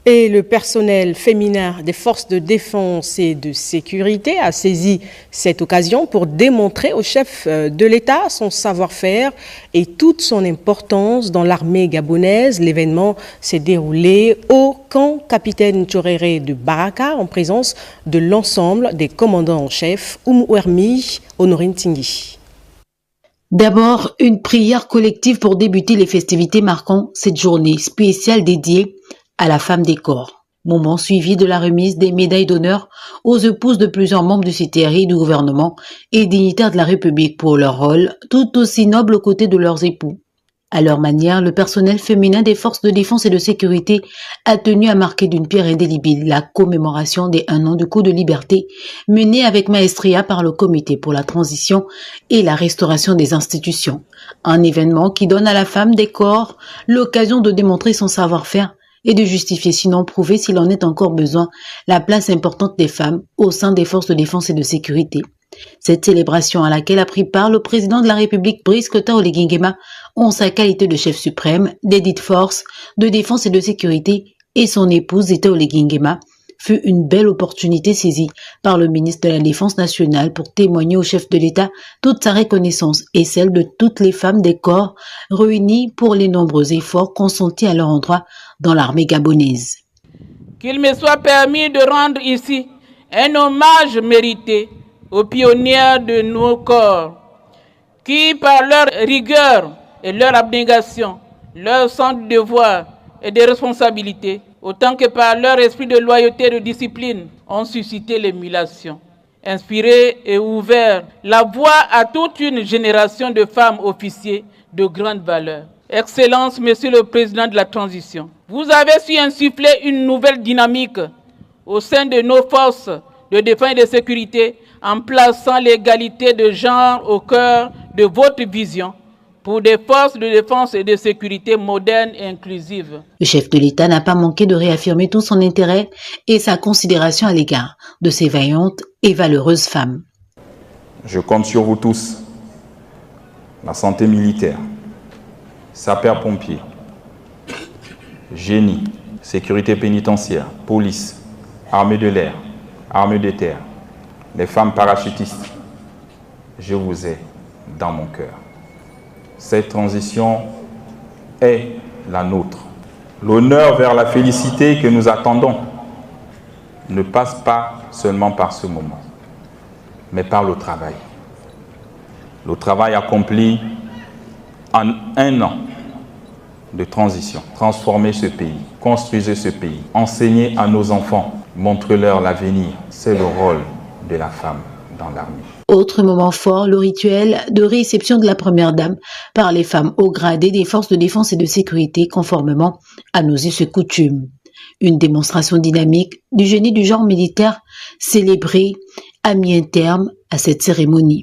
Et le personnel féminin des forces de défense et de sécurité a saisi cette occasion pour démontrer au chef de l'État son savoir-faire et toute son importance dans l'armée gabonaise. L'événement s'est déroulé au camp Capitaine Tchoréré de Baraka en présence de l'ensemble des commandants en chef, Ouermi, Honorine Tingui. D'abord, une prière collective pour débuter les festivités marquant cette journée spéciale dédiée à la femme des corps. Moment suivi de la remise des médailles d'honneur aux épouses de plusieurs membres du CTRI, du gouvernement et dignitaires de la République pour leur rôle tout aussi noble aux côtés de leurs époux. À leur manière, le personnel féminin des forces de défense et de sécurité a tenu à marquer d'une pierre indélébile la commémoration des 1 an du coup de liberté mené avec maestria par le Comité pour la transition et la restauration des institutions. Un événement qui donne à la femme des corps l'occasion de démontrer son savoir-faire et de justifier, sinon prouver s'il en est encore besoin, la place importante des femmes au sein des forces de défense et de sécurité. Cette célébration à laquelle a pris part le président de la République Brice Oligui Nguema en sa qualité de chef suprême des dites forces de défense et de sécurité et son épouse Zita Oligui Nguema fut une belle opportunité saisie par le ministre de la Défense nationale pour témoigner au chef de l'État toute sa reconnaissance et celle de toutes les femmes des corps réunies pour les nombreux efforts consentis à leur endroit dans l'armée gabonaise. Qu'il me soit permis de rendre ici un hommage mérité aux pionnières de nos corps qui, par leur rigueur et leur abnégation, leur sens de devoir et de responsabilité, autant que par leur esprit de loyauté et de discipline, ont suscité l'émulation, inspiré et ouvert la voie à toute une génération de femmes officiers de grande valeur. Excellence, Monsieur le Président de la Transition, vous avez su insuffler une nouvelle dynamique au sein de nos forces de défense et de sécurité en plaçant l'égalité de genre au cœur de votre vision pour des forces de défense et de sécurité modernes et inclusives. Le chef de l'État n'a pas manqué de réaffirmer tout son intérêt et sa considération à l'égard de ces vaillantes et valeureuses femmes. Je compte sur vous tous, la santé militaire, sapeurs-pompiers, génie, sécurité pénitentiaire, police, armée de l'air, armée de terre, les femmes parachutistes. Je vous ai dans mon cœur. Cette transition est la nôtre. L'honneur vers la félicité que nous attendons ne passe pas seulement par ce moment, mais par le travail. Le travail accompli en 1 an de transition. Transformer ce pays, construisez ce pays, enseignez à nos enfants, montrez-leur l'avenir. C'est le rôle de la femme dans l'armée. Autre moment fort, le rituel de réception de la première dame par les femmes au gradé des forces de défense et de sécurité conformément à nos us et coutumes. Une démonstration dynamique du génie du genre militaire célébrée a mis un terme à cette cérémonie.